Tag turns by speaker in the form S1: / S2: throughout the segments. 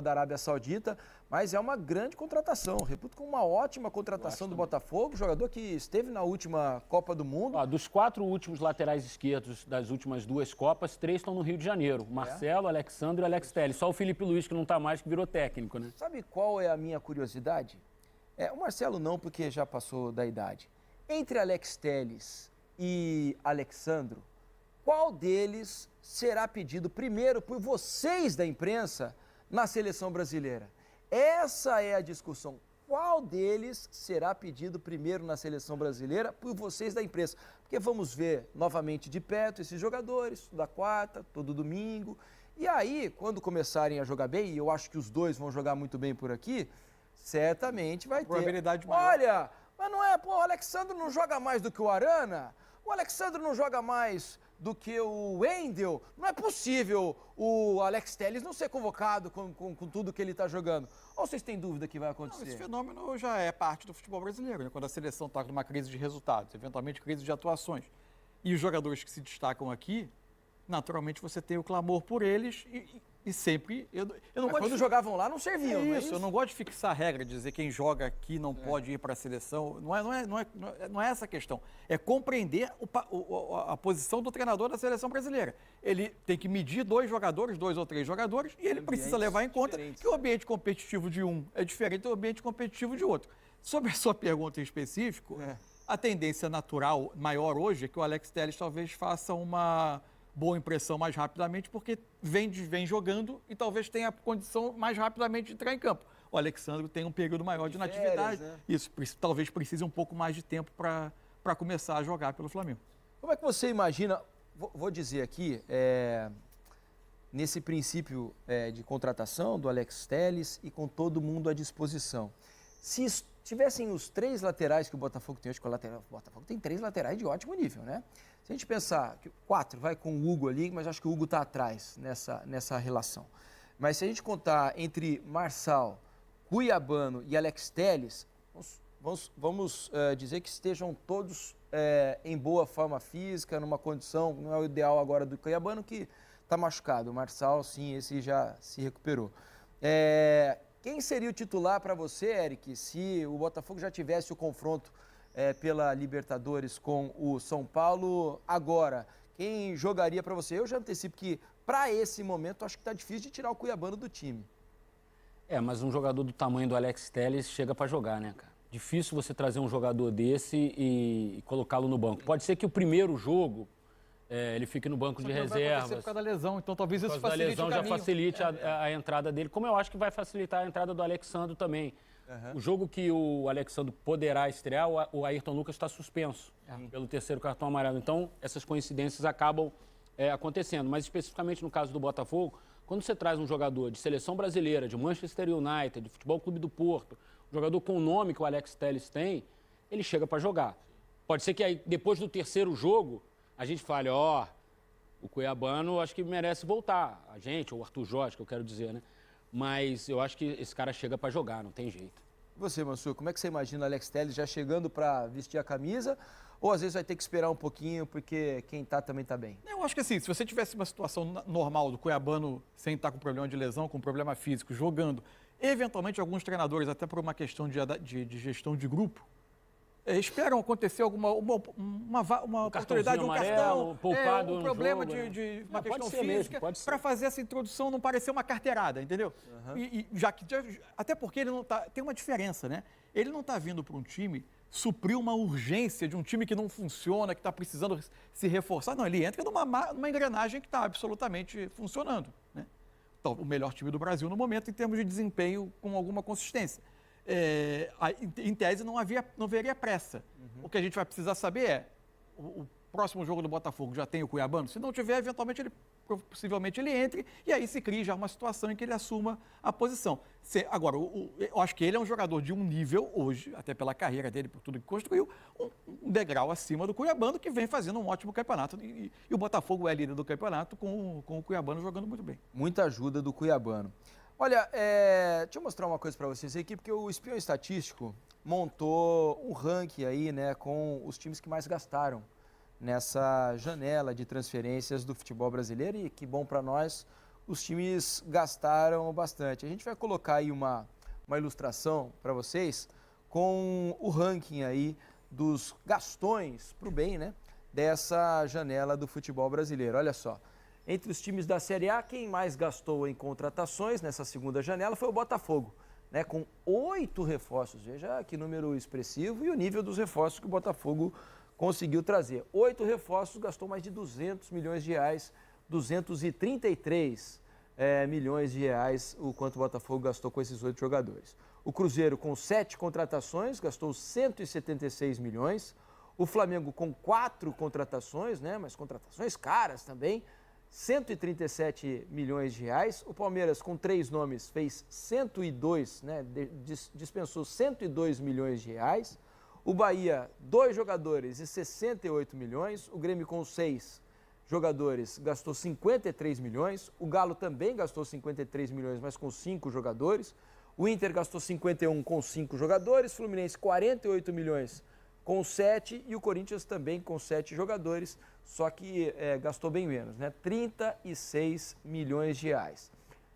S1: da Arábia Saudita, mas é uma grande contratação. Reputo como uma ótima contratação do Botafogo, jogador que esteve na última Copa do Mundo.
S2: Dos 4 últimos laterais esquerdos das últimas 2 Copas, 3 estão no Rio de Janeiro. Marcelo, Alexandre e Alex Telles. Só o Felipe Luiz, que não está mais, que virou técnico, né?
S1: Sabe qual é a minha curiosidade? O Marcelo não, porque já passou da idade. Entre Alex Telles e Alexandro, qual deles será pedido primeiro por vocês da imprensa na seleção brasileira? Essa é a discussão. Qual deles será pedido primeiro na seleção brasileira por vocês da imprensa? Porque vamos ver novamente de perto esses jogadores, toda quarta, todo domingo. E aí, quando começarem a jogar bem, e eu acho que os dois vão jogar muito bem por aqui, certamente vai ter.
S3: Probabilidade maior.
S1: Olha, mas não é, pô, o Alexandre não joga mais do que o Arana? O Alexandre não joga mais do que o Wendel? Não é possível o Alex Telles não ser convocado com tudo que ele está jogando. Ou vocês têm dúvida que vai acontecer?
S3: Não, esse fenômeno já é parte do futebol brasileiro, né? Quando a seleção está numa crise de resultados, eventualmente crise de atuações. E os jogadores que se destacam aqui, naturalmente você tem o clamor por eles e sempre... Eu não
S1: Mas quando jogavam lá não serviam, não é isso?
S3: Eu não gosto de fixar a regra, de dizer quem joga aqui não pode ir para a seleção. Não é essa a questão. É compreender a posição do treinador da seleção brasileira. Ele tem que medir 2 ou 3 jogadores e ele precisa levar em conta que o ambiente competitivo de um é diferente do ambiente competitivo de outro. Sobre a sua pergunta em específico, a tendência natural maior hoje é que o Alex Telles talvez faça uma boa impressão mais rapidamente, porque vem jogando e talvez tenha a condição mais rapidamente de entrar em campo. O Alexandre tem um período maior de inatividade. Né? Isso, talvez precise um pouco mais de tempo para começar a jogar pelo Flamengo.
S1: Como é que você imagina, vou dizer aqui, nesse princípio de contratação do Alex Telles e com todo mundo à disposição. Se tivessem os 3 laterais que o Botafogo tem hoje, o Botafogo tem 3 laterais de ótimo nível, né? Se a gente pensar que 4 vai com o Hugo ali, mas acho que o Hugo está atrás nessa relação. Mas se a gente contar entre Marçal, Cuiabano e Alex Telles, vamos dizer que estejam todos em boa forma física, numa condição, não é o ideal agora do Cuiabano, que está machucado. O Marçal, sim, esse já se recuperou. Quem seria o titular para você, Eric, se o Botafogo já tivesse o confronto pela Libertadores com o São Paulo agora? Quem jogaria para você? Eu já antecipo que, para esse momento, acho que está difícil de tirar o Cuiabano do time.
S2: Mas um jogador do tamanho do Alex Telles chega para jogar, né, cara? Difícil você trazer um jogador desse e colocá-lo no banco. Pode ser que o primeiro jogo ele fique no banco de reservas.
S3: Por causa da lesão, então talvez isso facilite
S2: a lesão
S3: o caminho.
S2: já facilite a entrada dele, como eu acho que vai facilitar a entrada do Alexandre também. O jogo que o Alexandre poderá estrear, o Ayrton Lucas está suspenso pelo 3º cartão amarelo. Então, essas coincidências acabam acontecendo. Mas, especificamente no caso do Botafogo, quando você traz um jogador de seleção brasileira, de Manchester United, de Futebol Clube do Porto, um jogador com o nome que o Alex Telles tem, ele chega para jogar. Pode ser que aí, depois do 3º jogo, a gente fale, o Cuiabano acho que merece voltar. A gente, ou o Arthur Jorge, que eu quero dizer, né? Mas eu acho que esse cara chega para jogar, não tem jeito.
S1: E você, Mansur, como é que você imagina o Alex Telles já chegando para vestir a camisa? Ou às vezes vai ter que esperar um pouquinho, porque quem tá também tá bem?
S3: Eu acho que assim, se você tivesse uma situação normal do Cuiabano sem estar com problema de lesão, com problema físico, jogando, eventualmente alguns treinadores, até por uma questão de gestão de grupo, esperam acontecer uma oportunidade, um cartão,
S2: poupado
S3: um problema de uma questão física, para fazer essa introdução não parecer uma carteirada, entendeu? Até porque ele não tá, tem uma diferença, né? Ele não está vindo para um time suprir uma urgência de um time que não funciona, que está precisando se reforçar. Não, ele entra numa engrenagem que está absolutamente funcionando, né? Então, o melhor time do Brasil no momento em termos de desempenho com alguma consistência. Em tese, não haveria pressa. O que a gente vai precisar saber é, o próximo jogo do Botafogo já tem o Cuiabano? Se não tiver, eventualmente, possivelmente ele entre e aí se cria já uma situação em que ele assuma a posição. Agora, eu acho que ele é um jogador de um nível hoje, até pela carreira dele, por tudo que construiu, um degrau acima do Cuiabano, que vem fazendo um ótimo campeonato. E o Botafogo é líder do campeonato com o Cuiabano jogando muito bem.
S1: Muita ajuda do Cuiabano. Olha, deixa eu mostrar uma coisa para vocês aqui, porque o Espião Estatístico montou um ranking aí, né, com os times que mais gastaram nessa janela de transferências do futebol brasileiro, e que bom para nós, os times gastaram bastante. A gente vai colocar aí uma ilustração para vocês com o ranking aí dos gastões para o bem, né, dessa janela do futebol brasileiro. Olha só, entre os times da Série A, quem mais gastou em contratações nessa segunda janela foi o Botafogo, né, com 8 reforços. Veja que número expressivo e o nível dos reforços que o Botafogo conseguiu trazer. 8 reforços, gastou mais de 200 milhões de reais, 233 milhões de reais, o quanto o Botafogo gastou com esses 8 jogadores. O Cruzeiro, com 7 contratações, gastou 176 milhões. O Flamengo, com 4 contratações, né, mas contratações caras também, 137 milhões de reais. O Palmeiras, com 3 nomes, fez 102, né, dispensou 102 milhões de reais. O Bahia, 2 jogadores e 68 milhões. O Grêmio, com 6 jogadores, gastou 53 milhões. O Galo também gastou 53 milhões, mas com 5 jogadores. O Inter gastou 51 com 5 jogadores. Fluminense, 48 milhões com 7. E o Corinthians também com 7 jogadores, só que gastou bem menos, né? 36 milhões de reais.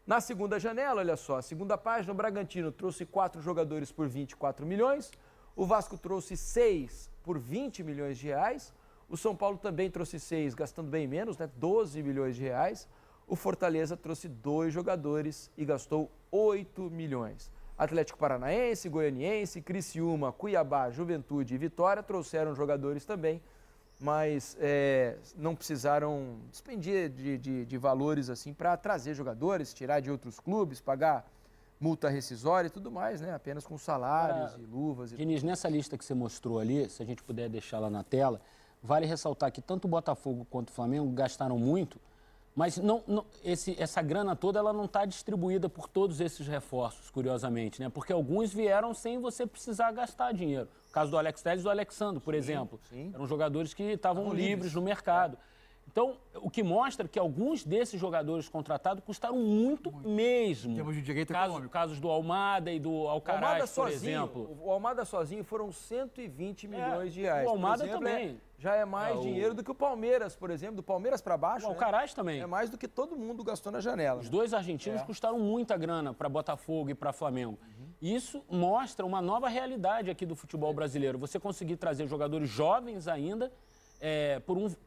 S1: Na segunda janela, olha só, a segunda página, o Bragantino trouxe 4 jogadores por 24 milhões. O Vasco trouxe 6 por 20 milhões de reais. O São Paulo também trouxe 6, gastando bem menos, né? 12 milhões de reais. O Fortaleza trouxe 2 jogadores e gastou 8 milhões. Atlético Paranaense, Goianiense, Criciúma, Cuiabá, Juventude e Vitória trouxeram jogadores também, mas não precisaram despender de valores assim para trazer jogadores, tirar de outros clubes, pagar multa rescisória e tudo mais, né? Apenas com salários e luvas.
S2: Diniz, nessa lista que você mostrou ali, se a gente puder deixar lá na tela, vale ressaltar que tanto o Botafogo quanto o Flamengo gastaram muito, mas essa grana toda ela não está distribuída por todos esses reforços, curiosamente, né? Porque alguns vieram sem você precisar gastar dinheiro. O caso do Alex Telles e do Alexandre, por exemplo. Sim. Eram jogadores que estavam livres no mercado. Então, o que mostra que alguns desses jogadores contratados custaram muito mesmo.
S3: Temos de direito econômico.
S2: Casos do Almada e do Alcaraz, por exemplo.
S1: O Almada sozinho foram 120 milhões de reais.
S2: O Almada
S1: exemplo,
S2: também.
S1: Já é mais dinheiro do que o Palmeiras, por exemplo. Do Palmeiras para baixo,
S2: o Alcaraz também.
S1: É mais do que todo mundo gastou na janela.
S2: Os 2 argentinos custaram muita grana para Botafogo e para Flamengo. Isso mostra uma nova realidade aqui do futebol brasileiro. Você conseguir trazer jogadores jovens ainda,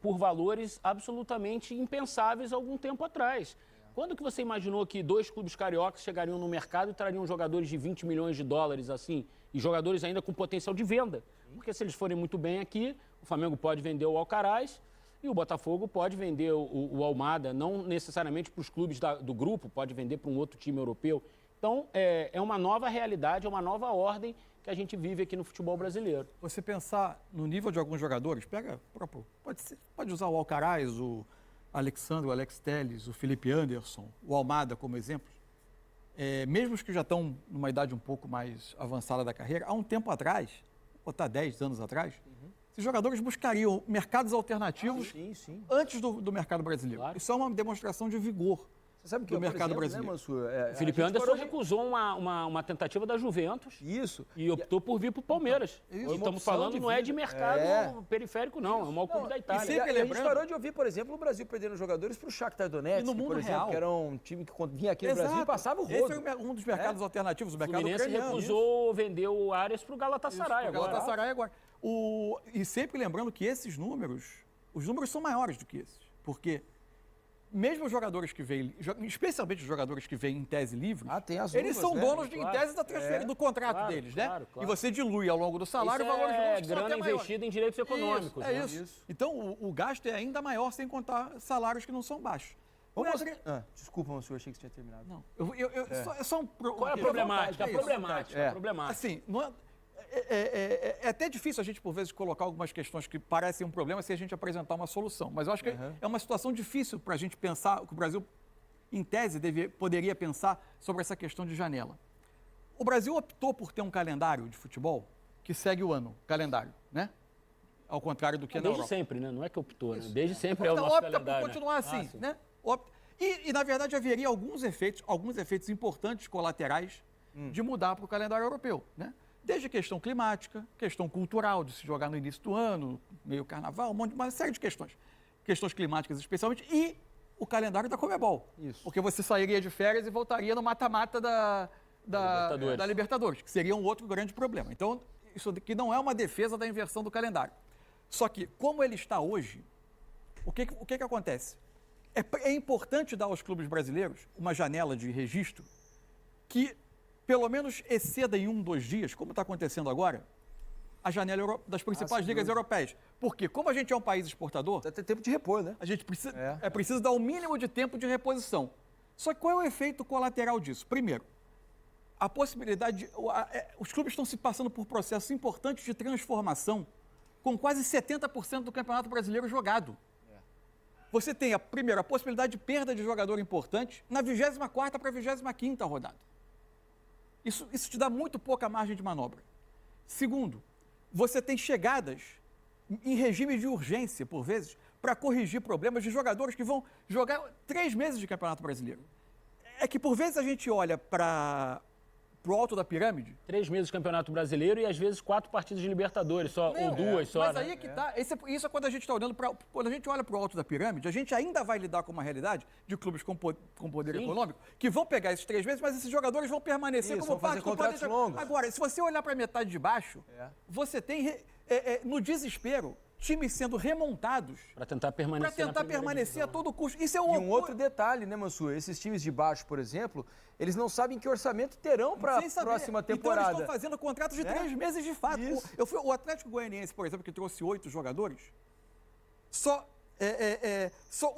S2: por valores absolutamente impensáveis algum tempo atrás. Quando que você imaginou que 2 clubes cariocas chegariam no mercado e trariam jogadores de 20 milhões de dólares assim, e jogadores ainda com potencial de venda? Porque se eles forem muito bem aqui, o Flamengo pode vender o Alcaraz e o Botafogo pode vender o Almada, não necessariamente para os clubes do grupo, pode vender para um outro time europeu. Então, é uma nova realidade, é uma nova ordem que a gente vive aqui no futebol brasileiro.
S3: Você pensar no nível de alguns jogadores, pode usar o Alcaraz, o Alexandre, o Alex Telles, o Felipe Anderson, o Almada como exemplos, mesmo os que já estão numa idade um pouco mais avançada da carreira, há um tempo atrás, vou botar 10 anos atrás, esses jogadores buscariam mercados alternativos antes do mercado brasileiro. Claro. Isso é uma demonstração de vigor.
S1: Você sabe que
S3: do mercado brasileiro.
S2: Né, o Felipe Anderson recusou uma tentativa da Juventus.
S1: Isso.
S2: E optou por vir para o Palmeiras. Então, estamos falando, não é de mercado periférico, não. É um mau clube da Itália.
S1: A gente parou de ouvir, por exemplo, o Brasil perdendo jogadores para o Shakhtar Donetsk, por exemplo, que era um time que vinha aqui no Brasil e passava o rodo.
S3: Esse é um dos mercados alternativos, o mercado
S2: ucraniano. O Fluminense recusou vender o Arias para o Galatasaray agora.
S3: Galatasaray agora. E sempre lembrando que esses números, os números são maiores do que esses. Porque mesmo os jogadores que vêm, especialmente os jogadores que vêm em tese livre, eles são donos em tese da transferência, do contrato deles, né? Claro. E você dilui ao longo do salário o valor de lucro que
S2: grana investida em direitos econômicos.
S3: Isso. Então, o gasto é ainda maior sem contar salários que não são baixos.
S1: Desculpa, senhor, achei que você tinha terminado.
S3: Não, é só um...
S2: Qual é a problemática? A problemática.
S3: Assim, não é até difícil a gente, por vezes, colocar algumas questões que parecem um problema se a gente apresentar uma solução. Mas eu acho que é uma situação difícil para a gente pensar, que o Brasil, em tese, poderia pensar sobre essa questão de janela. O Brasil optou por ter um calendário de futebol que segue o ano, calendário, né? Ao contrário do que na Europa.
S2: Desde sempre, né? Não é que optou, né? Desde sempre é o nosso calendário.
S3: Opta por continuar assim, né? E, na verdade, haveria alguns efeitos importantes colaterais de mudar para o calendário europeu, né? Desde questão climática, questão cultural, de se jogar no início do ano, meio carnaval, uma série de questões. Questões climáticas especialmente, e o calendário da Conmebol.
S1: Isso.
S3: Porque você sairia de férias e voltaria no mata-mata da Libertadores, que seria um outro grande problema. Então, isso aqui não é uma defesa da inversão do calendário. Só que, como ele está hoje, o que acontece? É importante dar aos clubes brasileiros uma janela de registro que, pelo menos, exceda em 1, 2 dias, como está acontecendo agora, a janela das principais ligas europeias. Porque, como a gente é um país exportador...
S1: Vai ter tempo de repor, né?
S3: A gente precisa, preciso dar o mínimo de tempo de reposição. Só que qual é o efeito colateral disso? Primeiro, a possibilidade... os clubes estão se passando por processos importantes de transformação com quase 70% do Campeonato Brasileiro jogado. Você tem, a possibilidade de perda de jogador importante na 24ª para a 25ª rodada. Isso te dá muito pouca margem de manobra. Segundo, você tem chegadas em regime de urgência, por vezes, para corrigir problemas de jogadores que vão jogar 3 meses de Campeonato Brasileiro. É que, por vezes, a gente olha para o alto da pirâmide...
S2: 3 meses de Campeonato Brasileiro e, às vezes, 4 partidas de Libertadores, só, ou 2 só.
S3: Mas aí é que tá. Isso é quando a gente está olhando para... Quando a gente olha para o alto da pirâmide, a gente ainda vai lidar com uma realidade de clubes com poder econômico que vão pegar esses 3 meses, mas esses jogadores vão permanecer como parte do planejamento. Agora, se você olhar para a metade de baixo, você tem, no desespero, times sendo remontados
S2: para tentar permanecer
S3: a todo custo. Isso é
S1: E um outro detalhe, né, Mansur? Esses times de baixo, por exemplo, eles não sabem que orçamento terão para a próxima temporada.
S3: Então eles estão fazendo contratos de 3 meses de fato. O Atlético Goianiense, por exemplo, que trouxe 8 jogadores, só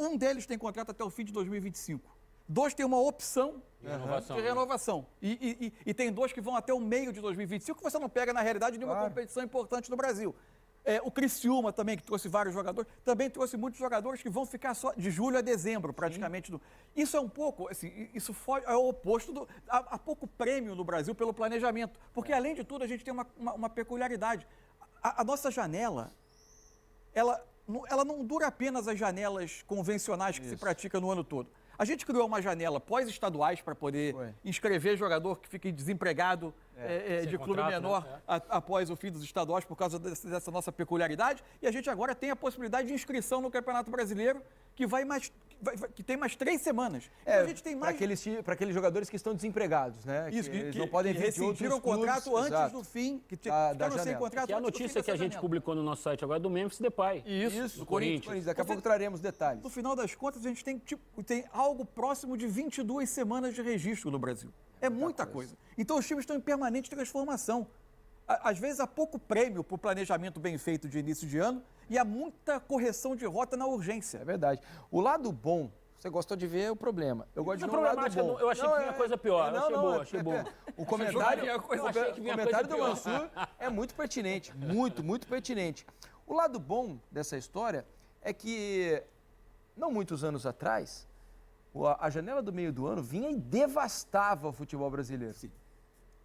S3: um deles tem contrato até o fim de 2025. 2 têm uma opção de renovação. E tem 2 que vão até o meio de 2025, que você não pega, na realidade, nenhuma competição importante no Brasil. O Criciúma também, que trouxe vários jogadores, também trouxe muitos jogadores que vão ficar só de julho a dezembro, praticamente. Isso é um pouco, assim, isso é o oposto há pouco prêmio no Brasil pelo planejamento. Porque, além de tudo, a gente tem uma peculiaridade. A nossa janela, ela não dura apenas as janelas convencionais que se praticam no ano todo. A gente criou uma janela pós-estaduais para poder inscrever jogador que fique desempregado de clube menor após o fim dos estaduais por causa dessa nossa peculiaridade. E a gente agora tem a possibilidade de inscrição no Campeonato Brasileiro que tem mais 3 semanas. Então a gente tem mais...
S1: Para aqueles jogadores que estão desempregados, né?
S3: Isso,
S1: eles não podem vir de outros
S3: o contrato antes do fim, que ficaram sem contrato.
S2: E a notícia que a gente publicou no nosso site agora é do Memphis Depay.
S3: Isso,
S2: do Corinthians.
S1: Daqui a pouco traremos detalhes.
S3: No final das contas, a gente tem algo próximo de 22 semanas de registro no Brasil. É muita coisa. Então os times estão em permanente transformação. Às vezes há pouco prêmio para o planejamento bem feito de início de ano e há muita correção de rota na urgência.
S1: É verdade. O lado bom, você gostou de ver o problema. Eu gosto de ver o lado bom.
S2: Eu achei que vinha coisa pior. Achei bom.
S1: O comentário do Mansur é muito pertinente. Muito pertinente. O lado bom dessa história é que, não muitos anos atrás, a janela do meio do ano vinha e devastava o futebol brasileiro.
S3: Sim.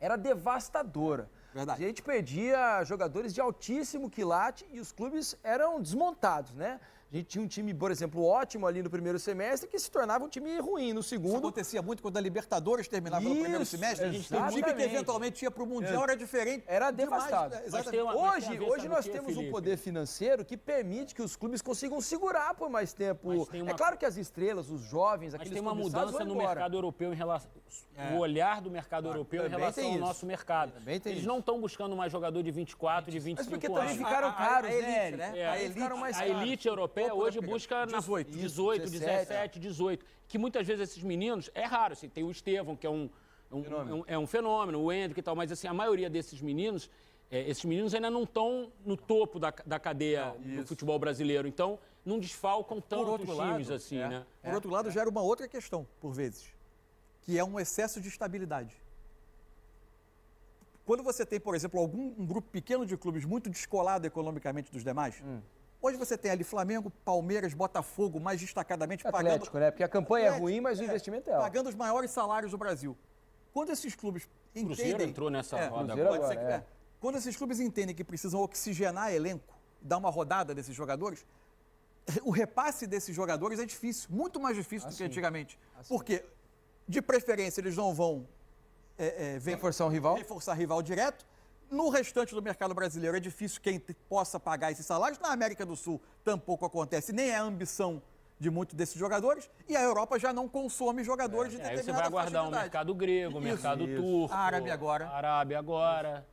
S1: Era devastadora.
S3: Verdade.
S1: A gente perdia jogadores de altíssimo quilate e os clubes eram desmontados, né? A gente tinha um time, por exemplo, ótimo ali no primeiro semestre que se tornava um time ruim no segundo.
S3: Isso acontecia muito quando a Libertadores terminava no primeiro semestre. O time que eventualmente ia para o Mundial era diferente.
S1: Era devastado. Hoje nós
S2: aqui,
S1: temos
S2: Felipe,
S1: um poder financeiro que permite que os clubes consigam segurar por mais tempo. É claro que as estrelas, os jovens, aqueles
S2: tem uma mudança no mercado europeu em relação... O olhar do mercado europeu em relação ao nosso mercado. Eles não estão buscando mais jogador de 24, de 25 anos.
S1: Mas porque também ficaram caros,
S2: A elite europeia hoje busca 18, 17, 18. Que muitas vezes esses meninos, é raro, assim, tem o Estevão, que é um fenômeno, o Hendrick e tal, mas assim, a maioria desses meninos, esses meninos ainda não estão no topo da cadeia do futebol brasileiro. Então, não desfalcam tantos times assim, né?
S3: Por outro lado, gera uma outra questão, por vezes, que é um excesso de estabilidade. Quando você tem, por exemplo, um grupo pequeno de clubes muito descolado economicamente dos demais, hoje você tem ali Flamengo, Palmeiras, Botafogo, mais destacadamente
S1: Atlético, né? Porque a campanha é ruim, mas o investimento é alto.
S3: Pagando os maiores salários do Brasil. Quando esses clubes entendem...
S2: Cruzeiro entrou nessa roda
S3: agora. Quando esses clubes entendem que precisam oxigenar elenco, dar uma rodada desses jogadores, o repasse desses jogadores é difícil, muito mais difícil do que antigamente. Porque, de preferência, eles não vão
S1: reforçar
S3: rival direto. No restante do mercado brasileiro é difícil quem possa pagar esses salários. Na América do Sul tampouco acontece, nem é a ambição de muitos desses jogadores, e a Europa já não consome jogadores de determinada
S2: Aí você vai aguardar o mercado grego, o mercado turco,
S3: a Arábia agora.
S2: Arábia agora.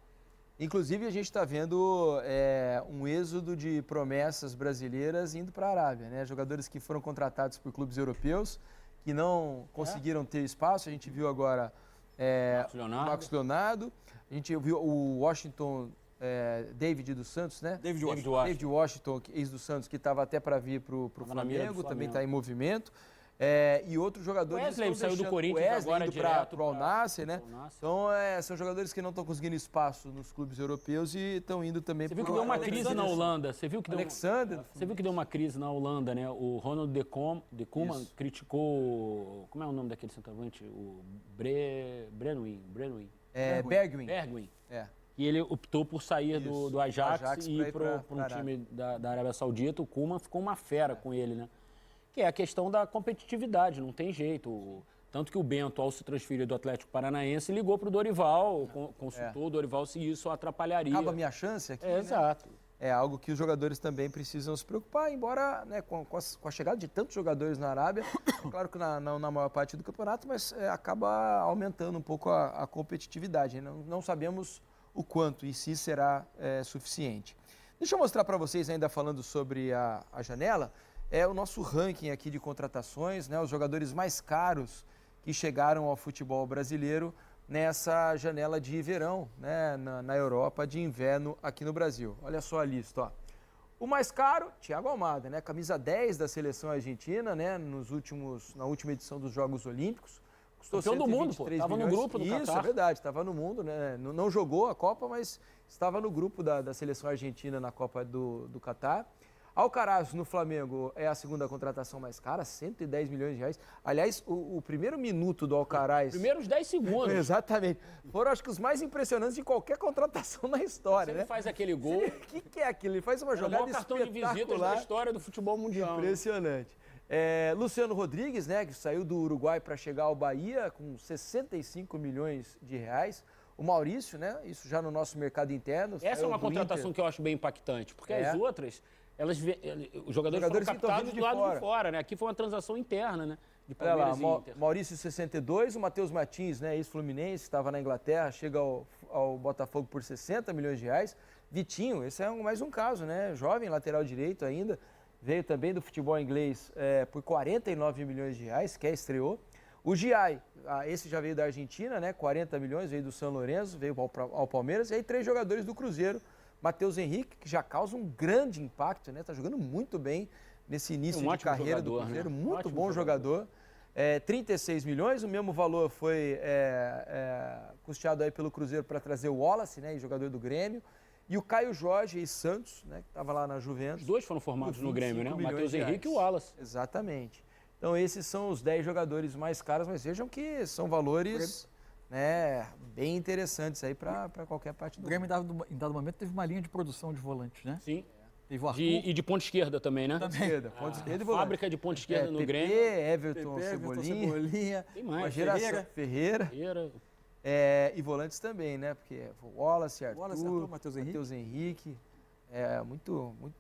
S1: Inclusive, a gente está vendo um êxodo de promessas brasileiras indo para a Arábia, né? Jogadores que foram contratados por clubes europeus, que não conseguiram ter espaço. A gente viu agora Marcos Leonardo, a gente viu o Washington, David dos Santos, né? David Washington, ex do Santos, que estava até para vir para o Flamengo, também está em movimento. E outros jogadores
S2: Wesley
S1: estão
S2: saiu do Corinthians
S1: Wesley
S2: agora
S1: indo
S2: direto
S1: para o Al-Nassr, né? Então, são jogadores que não estão conseguindo espaço nos clubes europeus e estão indo também para o...
S2: Você viu que deu uma crise na Holanda? Você viu que deu uma crise na Holanda, né? O Ronald de Koeman criticou... Como é o nome daquele centroavante? O Bergwijn.
S1: Bergwijn.
S2: E ele optou por sair do Ajax e ir para um time da Arábia Saudita. O Koeman ficou uma fera com ele, né? Que é a questão da competitividade, não tem jeito. Tanto que o Bento, ao se transferir do Atlético Paranaense, ligou para o Dorival, consultou o Dorival se isso atrapalharia.
S1: Acaba a minha chance aqui,
S2: Exato.
S1: É algo que os jogadores também precisam se preocupar, embora, né, com a chegada de tantos jogadores na Arábia, claro que na maior parte do campeonato, mas acaba aumentando um pouco a competitividade. Não sabemos o quanto e se será suficiente. Deixa eu mostrar para vocês, ainda falando sobre a janela, o nosso ranking aqui de contratações, né, os jogadores mais caros que chegaram ao futebol brasileiro nessa janela de verão, né, na Europa, de inverno aqui no Brasil. Olha só a lista, ó. O mais caro, Thiago Almada, né, camisa 10 da seleção argentina, né, na última edição dos Jogos Olímpicos. Custou
S2: campeão do mundo, pô. Estava no grupo do Catar.
S1: Isso, é verdade, estava no mundo, né, não jogou a Copa, mas estava no grupo da seleção argentina na Copa do Catar. Alcaraz, no Flamengo, é a segunda contratação mais cara, 110 milhões de reais. Aliás, o primeiro minuto do Alcaraz...
S2: Primeiros 10 segundos.
S1: Exatamente. Foram, acho que, os mais impressionantes de qualquer contratação na história, né?
S2: Ele faz aquele gol...
S1: O que é aquilo? Ele faz uma jogada espetacular.
S2: É o maior cartão de visitas da história do futebol mundial.
S1: Impressionante. Luciano Rodrigues, né, que saiu do Uruguai para chegar ao Bahia com 65 milhões de reais. O Maurício, né, isso já no nosso mercado interno.
S2: Essa é uma contratação que eu acho bem impactante, porque as outras... Os jogadores foram captados do lado de fora, né? Aqui foi uma transação interna, né? De Palmeiras e Inter.
S1: Maurício, 62, o Matheus Martins, né, ex-fluminense, estava na Inglaterra, chega ao Botafogo por 60 milhões de reais. Vitinho, esse é mais um caso, né? Jovem, lateral direito ainda, veio também do futebol inglês por 49 milhões de reais, estreou. O Giai, esse já veio da Argentina, né? 40 milhões, veio do São Lourenço, veio ao Palmeiras. E aí 3 jogadores do Cruzeiro. Matheus Henrique, que já causa um grande impacto, né? Tá jogando muito bem nesse início de carreira do Cruzeiro, né? Muito bom jogador. 36 milhões, o mesmo valor foi custeado aí pelo Cruzeiro para trazer o Wallace, né? Jogador do Grêmio. E o Caio Jorge, ex-Santos, né? Que estava lá na Juventus.
S2: Os dois foram formados no Grêmio, né? O Matheus Henrique e o Wallace.
S1: Exatamente. Então esses são os 10 jogadores mais caros, mas vejam que são valores... né, bem interessantes aí para qualquer parte do
S3: mundo. O Grêmio, em dado momento, teve uma linha de produção de volantes, né?
S2: Sim.
S3: Teve o Arthur.
S2: E de ponta esquerda também, né?
S1: Ponta esquerda e volante.
S2: Fábrica de ponta esquerda no Grêmio.
S1: Everton, Cebolinha.
S2: Tem mais.
S1: Uma geração. Ferreira. E volantes também, né? Porque o Wallace, Arthur,
S3: Matheus
S1: Henrique.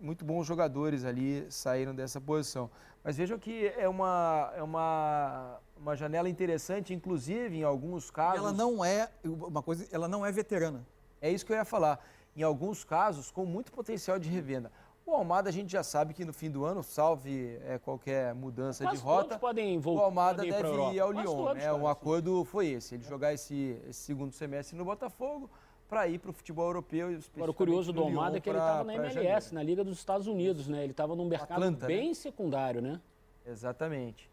S1: Muito bons jogadores ali saíram dessa posição. Mas vejam que é uma janela interessante, inclusive em alguns casos...
S3: Ela não é veterana.
S1: É isso que eu ia falar. Em alguns casos, com muito potencial de revenda. O Almada, a gente já sabe que no fim do ano, salve qualquer mudança de rota, o Almada deve ir ao Lyon. O acordo foi esse, ele jogar esse segundo semestre no Botafogo, para ir para o futebol europeu.
S2: Agora, o curioso do Almada é que ele estava na MLS, na Liga dos Estados Unidos, né? Ele estava num mercado Atlanta, bem secundário, né?
S1: Exatamente.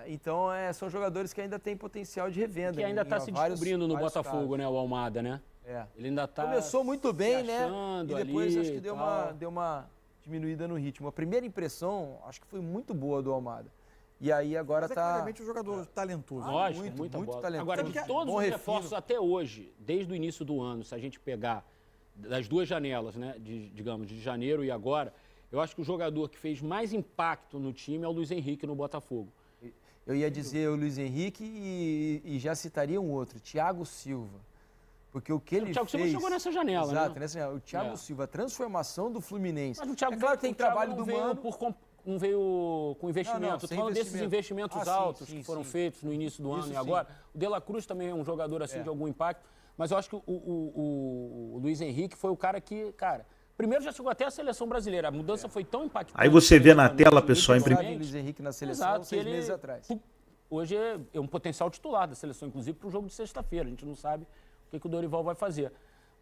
S1: Então, são jogadores que ainda têm potencial de revenda.
S2: Que ainda está se descobrindo no Botafogo, casos, né? O Almada, né? Ele ainda está
S1: começou muito bem, né? E depois
S2: ali,
S1: acho que deu uma diminuída no ritmo. A primeira impressão, acho que foi muito boa do Almada. E aí agora está...
S3: claramente um jogador talentoso.
S2: Lógico, muito talentoso. Agora, de todos os reforços até hoje, desde o início do ano, se a gente pegar das duas janelas, né, digamos, de janeiro e agora, eu acho que o jogador que fez mais impacto no time é o Luiz Henrique no Botafogo.
S1: Eu ia dizer o Luiz Henrique e já citaria um outro, Thiago Silva. Porque o que ele fez...
S2: O Thiago Silva chegou nessa janela,
S1: né? Nessa janela. O Thiago Silva, a transformação do Fluminense.
S2: Mas o Thiago
S1: claro que tem trabalho do
S2: veio
S1: Mano...
S2: não veio com investimento.
S1: sem
S2: Falando desses investimentos altos que foram feitos no início do ano e agora. O De La Cruz também é um jogador assim de algum impacto. Mas eu acho que o Luiz Henrique foi o cara que, cara, primeiro já chegou até a seleção brasileira. A mudança foi tão impactante.
S4: Aí você vê na tela, pessoal,
S1: o Luiz Henrique na seleção 6 meses atrás.
S2: Hoje é um potencial titular da seleção, inclusive para o jogo de sexta-feira. A gente não sabe o que o Dorival vai fazer.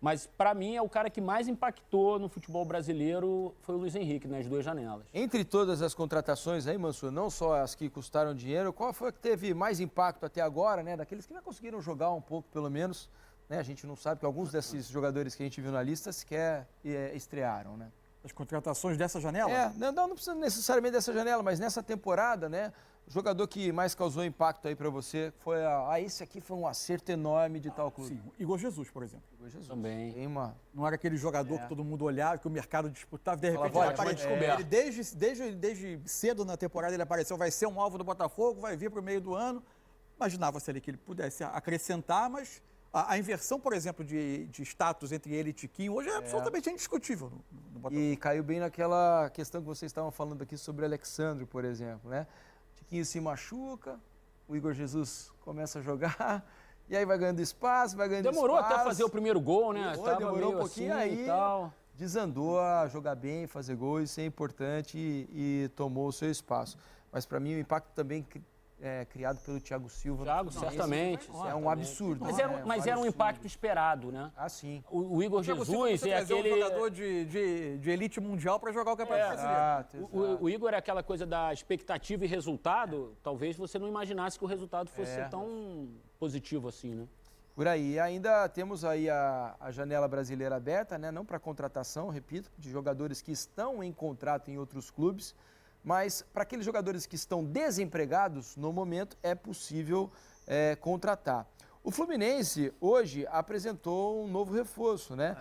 S2: Mas, para mim, é o cara que mais impactou no futebol brasileiro foi o Luiz Henrique, nas 2 janelas.
S1: Entre todas as contratações aí, Mansur, não só as que custaram dinheiro, qual foi a que teve mais impacto até agora, né? Daqueles que não conseguiram jogar um pouco, pelo menos, né? A gente não sabe que alguns desses jogadores que a gente viu na lista sequer estrearam, né?
S3: As contratações dessa janela?
S1: Não precisa necessariamente dessa janela, mas nessa temporada, né? O jogador que mais causou impacto aí pra você foi esse aqui foi um acerto enorme de tal clube.
S3: Sim, Igor Jesus, por exemplo.
S1: Igor Jesus.
S2: Também.
S3: Não era aquele jogador que todo mundo olhava, que o mercado disputava, de repente
S1: Falava,
S3: ele apareceu. Ele desde cedo na temporada ele apareceu, vai ser um alvo do Botafogo, vai vir para o meio do ano. Imaginava-se ali que ele pudesse acrescentar, mas a inversão, por exemplo, de status entre ele e Tiquinho, hoje é absolutamente indiscutível no Botafogo.
S1: E caiu bem naquela questão que vocês estavam falando aqui sobre o Alexandre, por exemplo, né? Tiquinho se machuca, o Igor Jesus começa a jogar, e aí vai ganhando espaço,
S2: Demorou até fazer o primeiro gol, né?
S1: Demorou um pouquinho,
S2: assim,
S1: aí desandou a jogar bem, fazer gol, isso é importante e tomou o seu espaço. Mas para mim o impacto também criado pelo Thiago Silva.
S2: Thiago, certamente.
S1: É um absurdo.
S2: Mas era um impacto esperado, né?
S1: Ah, sim.
S2: O Igor Jesus é aquele...
S3: um jogador de elite mundial para jogar o Campeonato Brasileiro.
S2: O Igor é aquela coisa da expectativa e resultado. Talvez você não imaginasse que o resultado fosse ser tão positivo assim, né?
S1: Por aí. Ainda temos aí a janela brasileira aberta, né? Não para contratação, repito, de jogadores que estão em contrato em outros clubes, mas para aqueles jogadores que estão desempregados, no momento, é possível contratar. O Fluminense, hoje, apresentou um novo reforço, né?